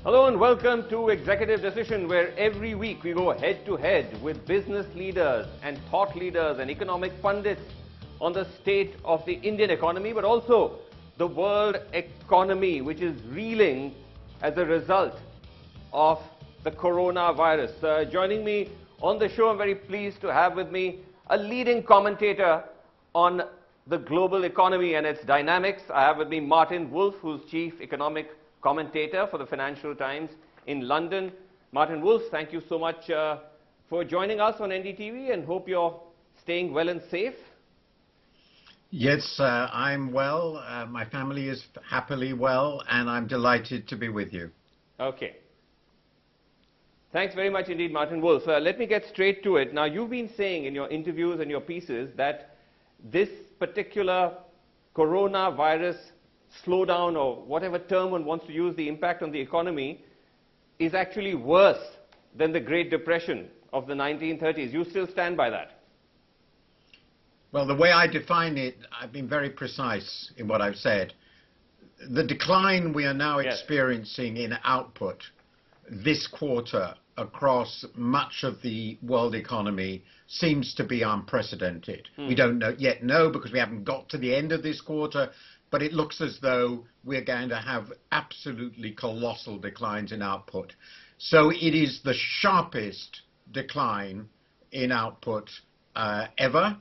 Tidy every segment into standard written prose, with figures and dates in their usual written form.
Hello and welcome to Executive Decision, where every week we go head to head with business leaders and thought leaders and economic pundits on the state of the Indian economy, but also the world economy, which is reeling as a result of the coronavirus. Joining me on the show, I'm very pleased to have with me a leading commentator on the global economy and its dynamics. I have with me Martin Wolf, who's Chief Economic Commentator for the Financial Times in London. Martin Wolf, thank you so much for joining us on NDTV, and hope you're staying well and safe. Yes, I'm well. My family is happily well, and I'm delighted to be with you. Okay. Thanks very much indeed, Martin Wolf. Let me get straight to it. Now, you've been saying in your interviews and your pieces that this particular coronavirus slowdown, or whatever term one wants to use, the impact on the economy, is actually worse than the Great Depression of the 1930s. You still stand by that? Well, the way I define it, I've been very precise in what I've said. The decline we are now experiencing in output this quarter across much of the world economy seems to be unprecedented. We don't yet know because we haven't got to the end of this quarter, but it looks as though we're going to have absolutely colossal declines in output. So it is the sharpest decline in output ever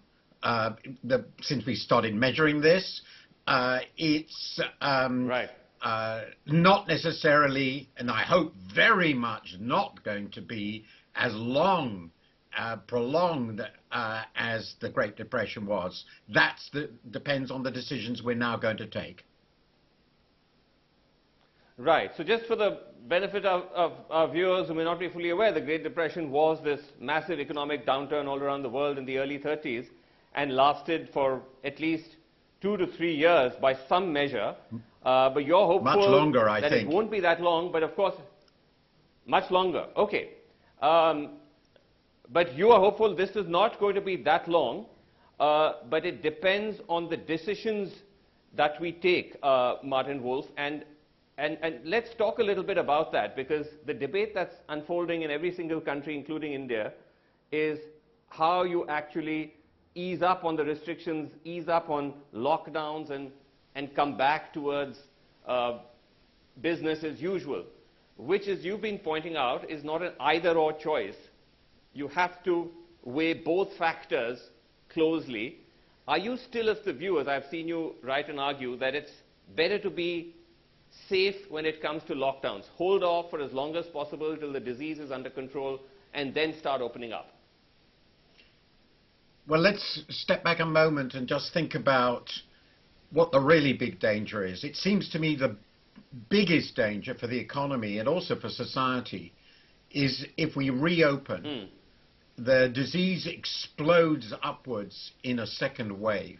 since we started measuring this. It's not necessarily, and I hope very much not going to be as prolonged as the Great Depression was. Depends on the decisions we're now going to take. Right. So just for the benefit of our viewers who may not be fully aware, the Great Depression was this massive economic downturn all around the world in the early 30s and lasted for at least 2 to 3 years by some measure. But you're hopeful much longer, I think. It won't be that long, but of course, much longer. Okay. But you are hopeful this is not going to be that long, but it depends on the decisions that we take, Martin Wolf. And let's talk a little bit about that, because the debate that's unfolding in every single country, including India, is how you actually ease up on the restrictions, ease up on lockdowns, and come back towards business as usual, which, as you've been pointing out, is not an either-or choice. You have to weigh both factors closely. Are you still of the view, as I've seen you write and argue, that it's better to be safe when it comes to lockdowns, hold off for as long as possible till the disease is under control, and then start opening up? Well, let's step back a moment and just think about what the really big danger is. It seems to me the biggest danger for the economy and also for society is if we reopen, the disease explodes upwards in a second wave,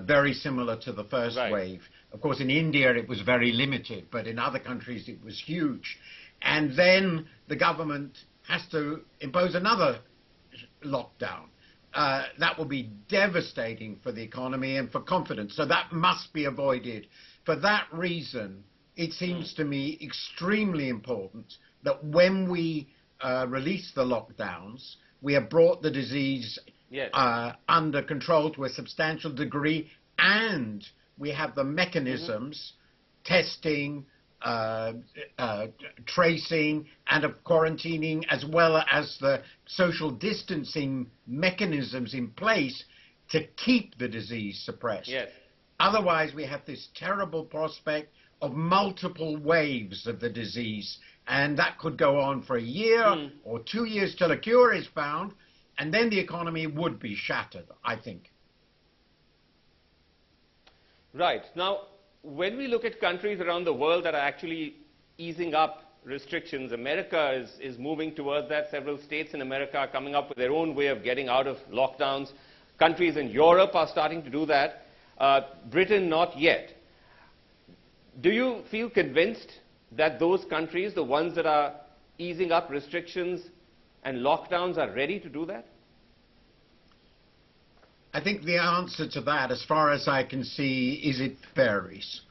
very similar to the first wave. Of course, in India it was very limited, but in other countries it was huge. And then the government has to impose another lockdown. That will be devastating for the economy and for confidence. So that must be avoided. For that reason, it seems to me extremely important that when we release the lockdowns, we have brought the disease under control to a substantial degree, and we have the mechanisms, testing, tracing, and of quarantining, as well as the social distancing mechanisms in place to keep the disease suppressed. Otherwise, we have this terrible prospect of multiple waves of the disease, and that could go on for a year or 2 years till a cure is found, and then the economy would be shattered, I think. Right. Now, when we look at countries around the world that are actually easing up restrictions, America is moving towards that. Several states in America are coming up with their own way of getting out of lockdowns. Countries in Europe are starting to do that. Britain, not yet. Do you feel convinced that those countries, the ones that are easing up restrictions and lockdowns, are ready to do that? I think the answer to that, as far as I can see, is it varies.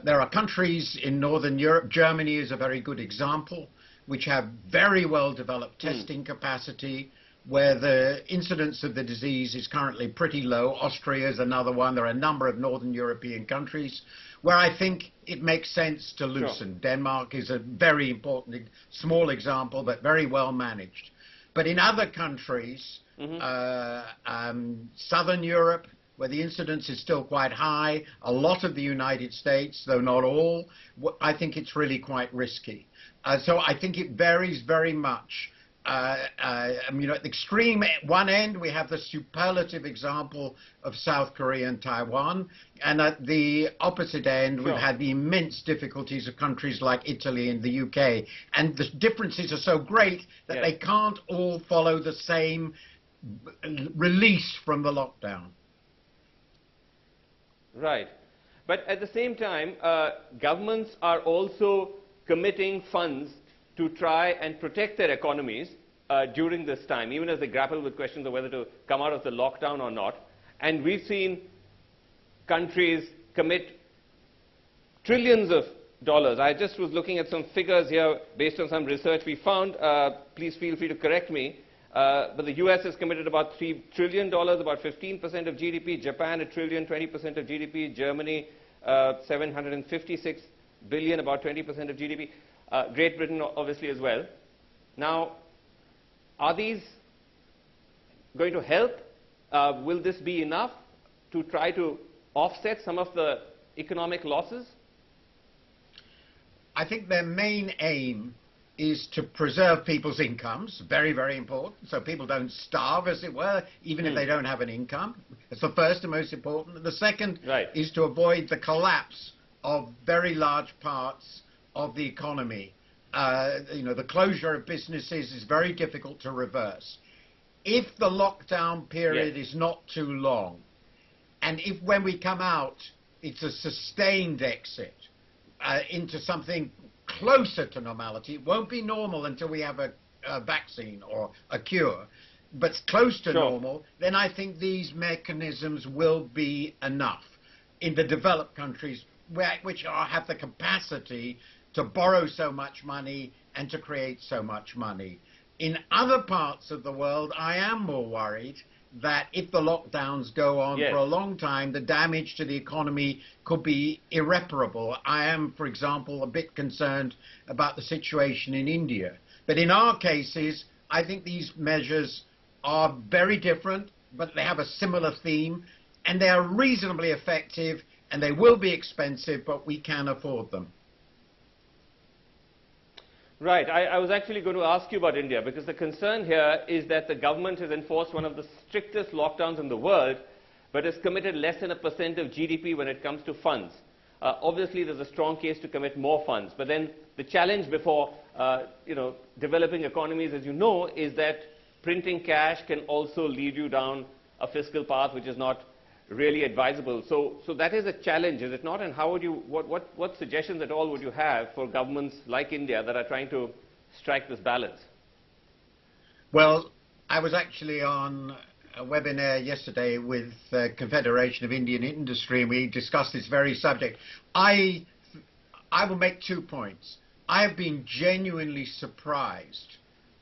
There are countries in Northern Europe, Germany is a very good example, which have very well developed testing capacity, where the incidence of the disease is currently pretty low. Austria is another one. There are a number of Northern European countries where I think it makes sense to loosen. Sure. Denmark is a very important, small example, but very well managed. But in other countries, Southern Europe, where the incidence is still quite high, a lot of the United States, though not all, I think it's really quite risky. So I think it varies very much. At the extreme one end, we have the superlative example of South Korea and Taiwan, and at the opposite end, we've had the immense difficulties of countries like Italy and the UK, and the differences are so great that they can't all follow the same release from the lockdown. Right. But at the same time, governments are also committing funds to try and protect their economies during this time, even as they grapple with questions of whether to come out of the lockdown or not. And we've seen countries commit trillions of dollars. I just was looking at some figures here based on some research we found. Please feel free to correct me. But the US has committed about $3 trillion, about 15% of GDP. Japan, $1 trillion, 20% of GDP. Germany, $756 billion, about 20% of GDP. Great Britain, obviously, as well. Now, are these going to help? Will this be enough to try to offset some of the economic losses? I think their main aim is to preserve people's incomes, very, very important, so people don't starve, as it were, even if they don't have an income. It's the first and most important. The second is to avoid the collapse of very large parts of the economy. The closure of businesses is very difficult to reverse. If the lockdown period is not too long, and if when we come out, it's a sustained exit into something closer to normality, it won't be normal until we have a vaccine or a cure, but close to normal, then I think these mechanisms will be enough in the developed countries which have the capacity to borrow so much money and to create so much money. In other parts of the world, I am more worried that if the lockdowns go on for a long time, the damage to the economy could be irreparable. I am, for example, a bit concerned about the situation in India. But in our cases, I think these measures are very different, but they have a similar theme, and they are reasonably effective, and they will be expensive, but we can afford them. Right. I was actually going to ask you about India, because the concern here is that the government has enforced one of the strictest lockdowns in the world, but has committed less than 1% of GDP when it comes to funds. Obviously, there's a strong case to commit more funds, but then the challenge before developing economies, as you know, is that printing cash can also lead you down a fiscal path which is not really advisable. So that is a challenge, is it not? And how would you, what suggestions at all would you have for governments like India that are trying to strike this balance? Well, I was actually on a webinar yesterday with the Confederation of Indian Industry, and we discussed this very subject. I will make 2 points. I have been genuinely surprised.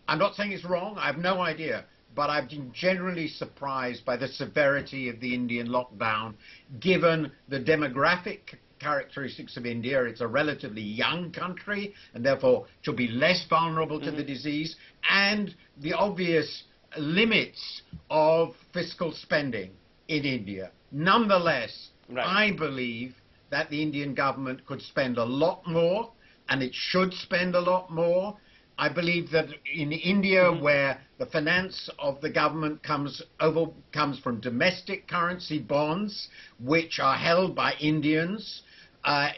I'm not saying it's wrong, I have no idea, but I've been generally surprised by the severity of the Indian lockdown, given the demographic characteristics of India. It's a relatively young country, and therefore should be less vulnerable to the disease, and the obvious limits of fiscal spending in India. Nonetheless, I believe that the Indian government could spend a lot more, and it should spend a lot more. I believe that in India, where the finance of the government comes from domestic currency bonds, which are held by Indians,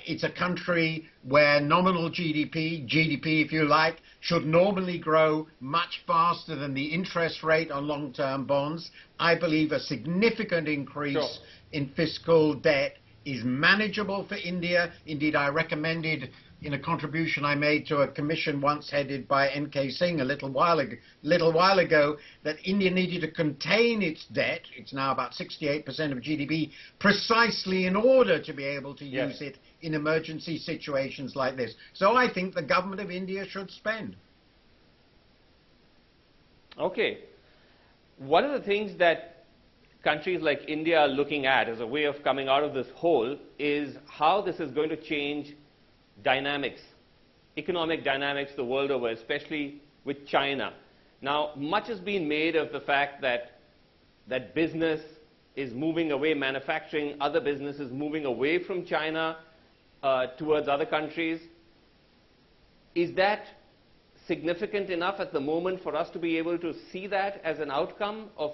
it's a country where nominal GDP if you like, should normally grow much faster than the interest rate on long-term bonds. I believe a significant increase in fiscal debt is manageable for India. Indeed, I recommended in a contribution I made to a commission once headed by N.K. Singh a little while ago, that India needed to contain its debt. It's now about 68% of GDP, precisely in order to be able to use it in emergency situations like this. So I think the government of India should spend. Okay. One of the things that countries like India are looking at as a way of coming out of this hole is how this is going to change dynamics, economic dynamics the world over, especially with China. Now, much has been made of the fact that business is moving away, manufacturing, other businesses moving away from China towards other countries. Is that significant enough at the moment for us to be able to see that as an outcome of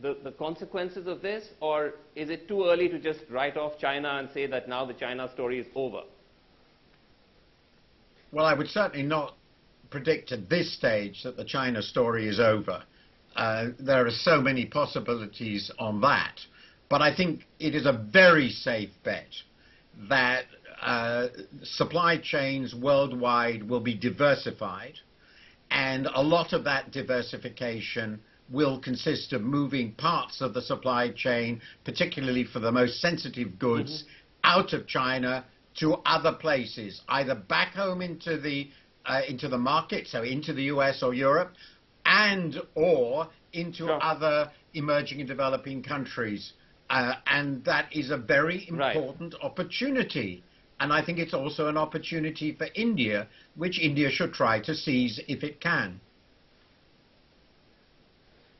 the consequences of this? Or is it too early to just write off China and say that now the China story is over? Well, I would certainly not predict at this stage that the China story is over. There are so many possibilities on that. But I think it is a very safe bet that supply chains worldwide will be diversified, and a lot of that diversification will consist of moving parts of the supply chain, particularly for the most sensitive goods, out of China to other places, either back home into the market, so into the US or Europe, and or into other emerging and developing countries. And that is a very important opportunity. And I think it's also an opportunity for India, which India should try to seize if it can.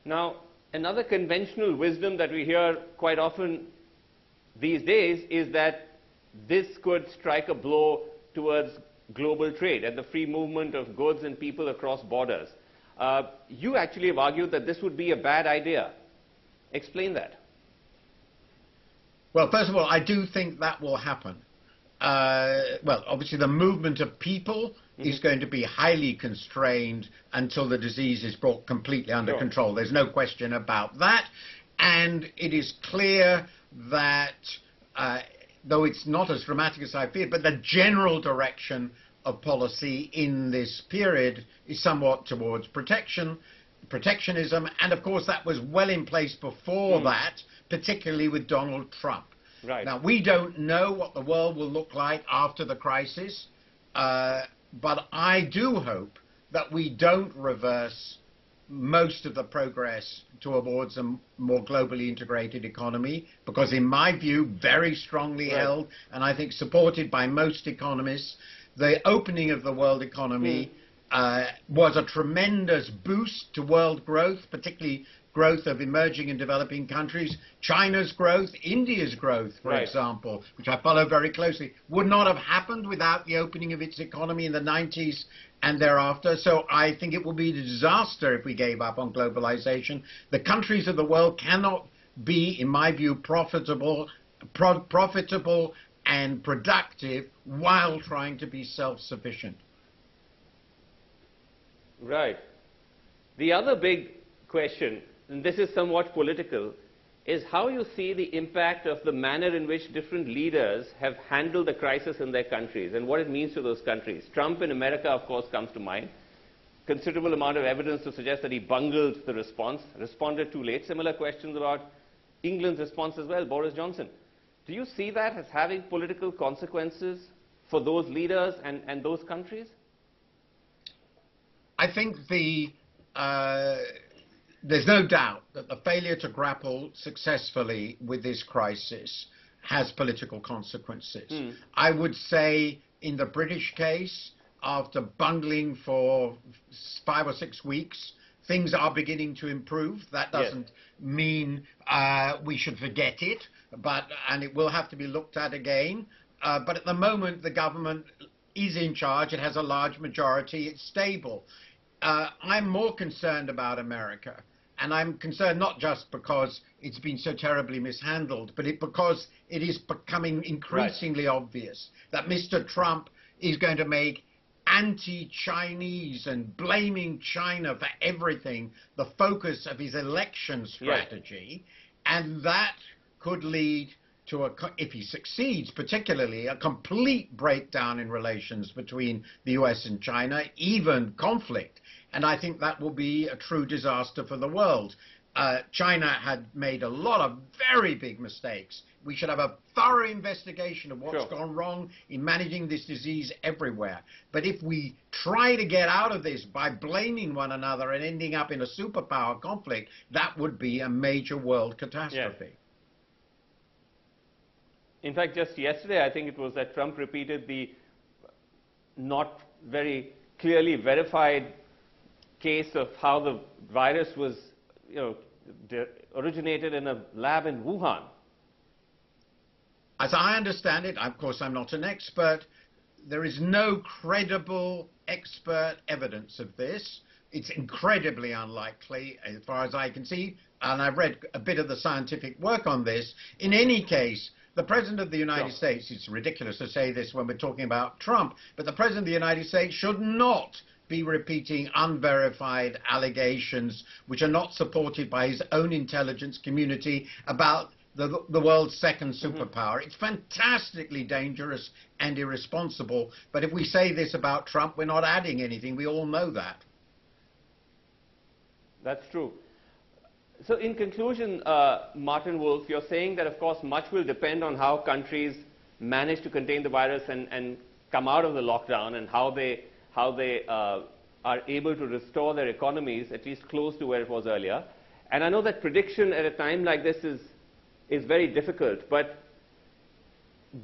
Now, another conventional wisdom that we hear quite often these days is that this could strike a blow towards global trade and the free movement of goods and people across borders. You actually have argued that this would be a bad idea. Explain that. Well, first of all, I do think that will happen. Well, obviously the movement of people is going to be highly constrained until the disease is brought completely under control. There's no question about that. And it is clear that, though it's not as dramatic as I feared, but the general direction of policy in this period is somewhat towards protectionism. And of course, that was well in place before that, particularly with Donald Trump. Right. Now, we don't know what the world will look like after the crisis, but I do hope that we don't reverse most of the progress towards a more globally integrated economy, because in my view, very strongly held, and I think supported by most economists, the opening of the world economy was a tremendous boost to world growth, particularly growth of emerging and developing countries. China's growth, India's growth, for example, which I follow very closely, would not have happened without the opening of its economy in the 90s and thereafter. So I think it will be a disaster if we gave up on globalization. The countries of the world cannot be, in my view, profitable and productive while trying to be self-sufficient. Right. The other big question, and this is somewhat political, is how you see the impact of the manner in which different leaders have handled the crisis in their countries and what it means to those countries. Trump in America, of course, comes to mind. Considerable amount of evidence to suggest that he bungled the response, responded too late. Similar questions about England's response as well, Boris Johnson. Do you see that as having political consequences for those leaders and those countries? I think there's no doubt that the failure to grapple successfully with this crisis has political consequences. I would say in the British case, after bungling for 5 or 6 weeks, things are beginning to improve. That doesn't mean we should forget it, and it will have to be looked at again. But at the moment, the government is in charge. It has a large majority. It's stable. I'm more concerned about America. And I'm concerned not just because it's been so terribly mishandled, but because it is becoming increasingly obvious that Mr. Trump is going to make anti-Chinese and blaming China for everything the focus of his election strategy. And that could lead to, if he succeeds, particularly a complete breakdown in relations between the US and China, even conflict. And I think that will be a true disaster for the world. China had made a lot of very big mistakes. We should have a thorough investigation of what's gone wrong in managing this disease everywhere. But if we try to get out of this by blaming one another and ending up in a superpower conflict, that would be a major world catastrophe. Yes. In fact, just yesterday, I think it was that Trump repeated the not very clearly verified case of how the virus was, originated in a lab in Wuhan. As I understand it, of course I'm not an expert, there is no credible expert evidence of this. It's incredibly unlikely as far as I can see, and I've read a bit of the scientific work on this. In any case, the President of the United States, it's ridiculous to say this when we're talking about Trump, but the President of the United States should not be repeating unverified allegations which are not supported by his own intelligence community about the world's second superpower. It's fantastically dangerous and irresponsible, but if we say this about Trump, we're not adding anything. We all know that. That's true. So in conclusion, Martin Wolf, you're saying that, of course, much will depend on how countries manage to contain the virus and come out of the lockdown, and how they are able to restore their economies at least close to where it was earlier. And I know that prediction at a time like this is very difficult, but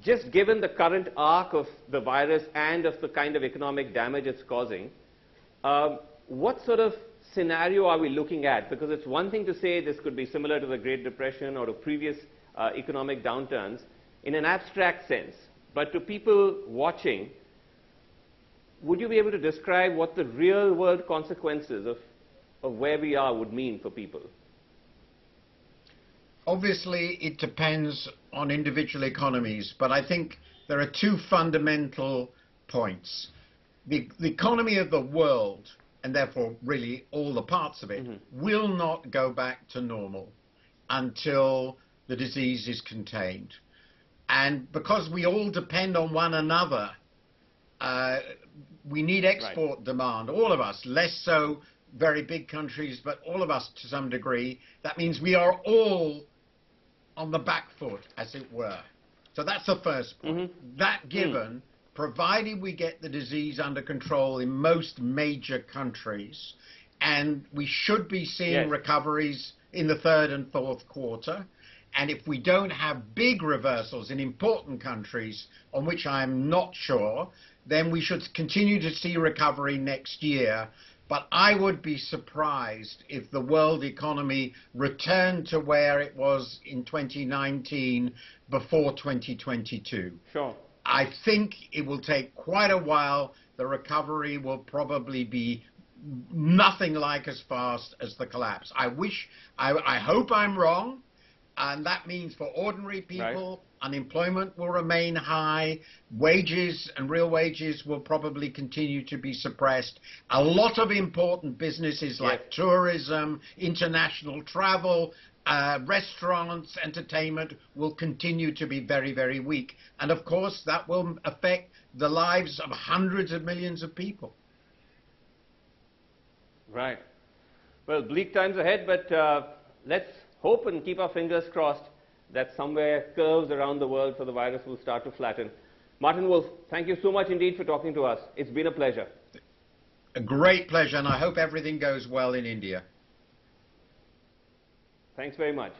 just given the current arc of the virus and of the kind of economic damage it's causing, what sort of scenario are we looking at? Because it's one thing to say this could be similar to the Great Depression or to previous economic downturns in an abstract sense, but to people watching, would you be able to describe what the real world consequences of where we are would mean for people? Obviously, it depends on individual economies, but I think there are two fundamental points. The economy of the world, and therefore really all the parts of it, will not go back to normal until the disease is contained. And because we all depend on one another, we need export demand, all of us, less so very big countries, but all of us to some degree. That means we are all on the back foot, as it were. So that's the first point. That given, provided we get the disease under control in most major countries, and we should be seeing recoveries in the third and fourth quarter, and if we don't have big reversals in important countries, on which I'm not sure, then we should continue to see recovery next year. But I would be surprised if the world economy returned to where it was in 2019 before 2022. Sure. I think it will take quite a while. The recovery will probably be nothing like as fast as the collapse. I hope I'm wrong, and that means for ordinary people, unemployment will remain high, wages and real wages will probably continue to be suppressed. A lot of important businesses like tourism, international travel, restaurants, entertainment will continue to be very, very weak. And of course, that will affect the lives of hundreds of millions of people. Right. Well, bleak times ahead, but let's hope and keep our fingers crossed that somewhere curves around the world for the virus will start to flatten. Martin Wolf, thank you so much indeed for talking to us. It's been a pleasure. A great pleasure, and I hope everything goes well in India. Thanks very much.